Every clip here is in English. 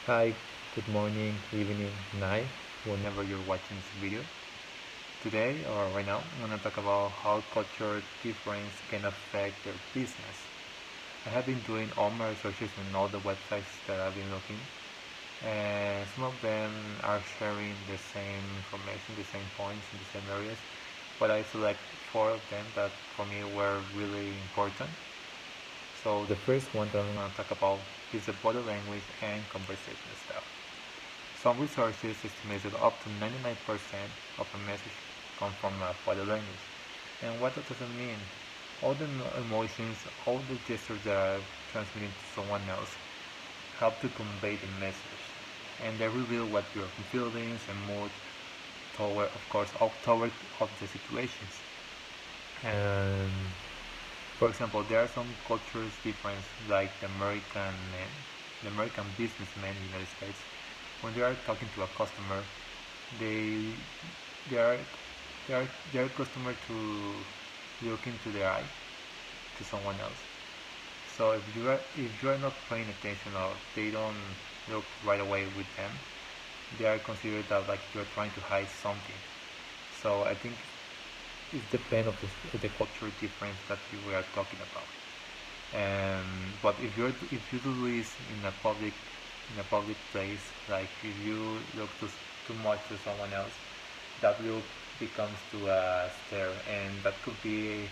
Hi, good morning, evening, night, whenever you're watching this video. Today, or right now, I'm going to talk about how culture difference can affect your business. I have been doing all my researches on all the websites that I've been looking, and some of them are sharing the same information, the same points in the same areas, but I select four of them that for me were really important. So the first one that I'm going to talk about is the body language and conversation style. Some resources estimate that up to 99% of a message come from body language. And what does it mean? All the emotions, all the gestures that are transmitting to someone else help to convey the message. And they reveal what your feelings and mood toward, of course, toward of the situations. And for example, there are some cultures difference, like the American businessmen in the United States. When they are talking to a customer, they they are they are customer to look into their eye to someone else. So if you are not paying attention or they don't look right away with them, they are considered that like you're trying to hide something. So I think it depends of the cultural difference that we are talking about. But if you do this in a public place, like if you look too much to someone else, that look becomes to a stare, and that could be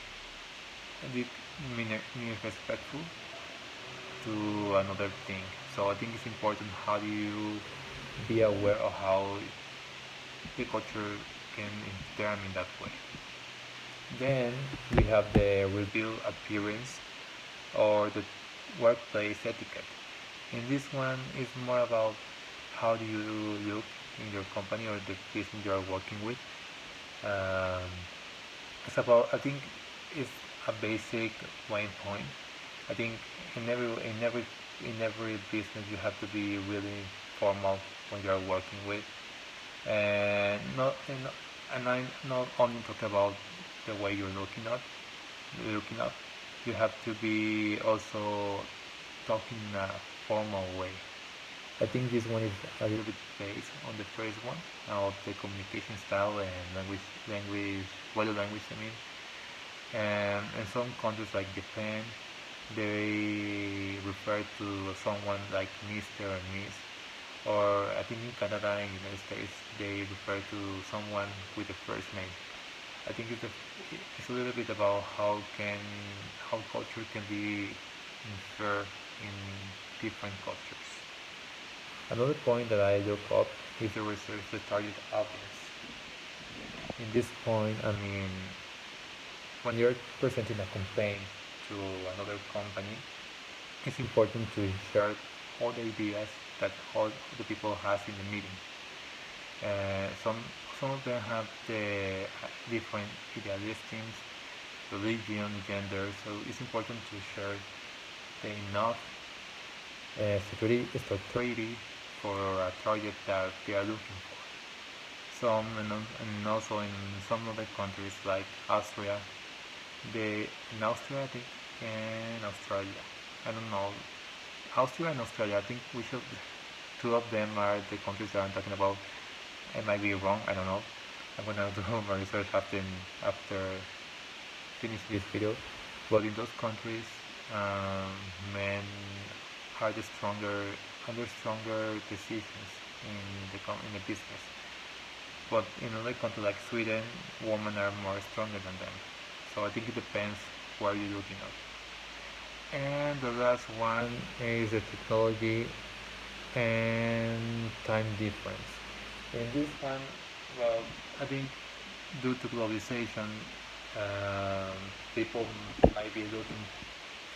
a bit disrespectful to another thing. So I think it's important how do you be aware of how the culture can determine that way. Then we have the reveal appearance or the workplace etiquette. In this one, it's more about how do you look in your company or the business you are working with. Um, it's about I think it's a basic main point. I think in every business you have to be really formal when you are working with, and I not only talk about the way you're looking up, you have to be also talking in a formal way. I think this one is a little bit based on the first one of the communication style and body language. I mean, and in some countries like Japan, they refer to someone like Mr. and Miss, or I think in Canada and United States they refer to someone with the first name. I think it's a little bit about how culture can be inferred in different cultures. Another point that I look up is the research the target audience. In this point, I mean, when you're presenting a campaign to another company, it's important to share all the ideas that all the people has in the meeting. Some of them have the different idealisms, religion, gender, so it's important to share the enough security for a target that they are looking for. And also in some other countries like Austria, in Austria I think, and Australia, I don't know, Austria and Australia, I think we should, two of them are the countries that I'm talking about. I might be wrong, I don't know. I'm gonna do my research after finish this video. But in those countries, men are under stronger decisions in the business. But in another country like Sweden, women are more stronger than them. So I think it depends where you're looking at. And the last one is the technology and time difference. In this one, well, I think due to globalization, um, people might be looking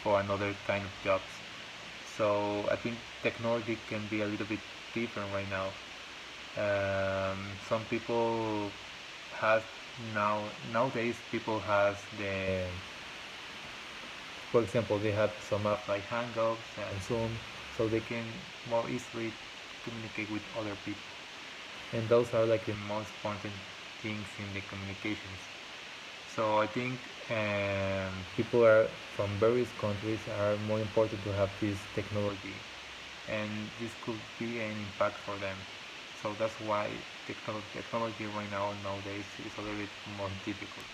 for another kind of jobs. So I think technology can be a little bit different right now. Some people has nowadays people has for example, they have some apps like Hangouts and Zoom, so they can more easily communicate with other people. And those are like the most important things in the communications. So I think people are from various countries are more important to have this technology and this could be an impact for them. So that's why technology right now nowadays is a little bit more difficult.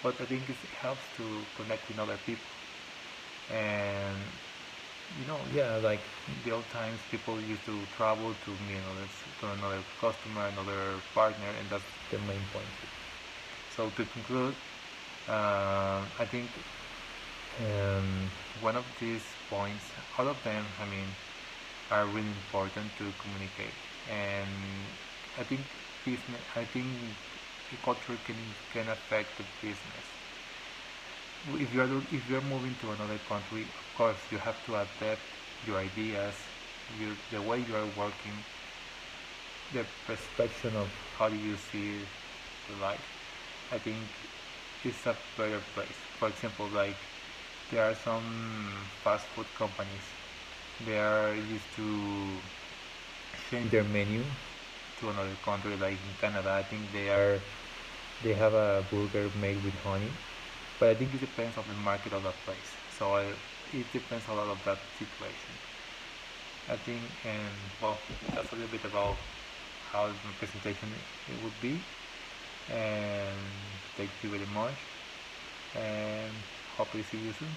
But I think it helps to connect with other people. And yeah, like the old times, people used to travel to meet another customer, another partner, and that's the main point. So to conclude, I think one of these points, all of them, I mean, are really important to communicate. And I think the culture can affect the business. If you're moving to another country, of course you have to adapt your ideas, the way you are working, the perspective of how do you see the life. I think it's a better place. For example, like there are some fast food companies. They are used to change their menu to another country, like in Canada. I think they have a burger made with honey, but I think it depends on the market of that place. So it depends a lot of that situation. I think, and well, that's a little bit about how the presentation it would be. And thank you very much, and hopefully see you soon.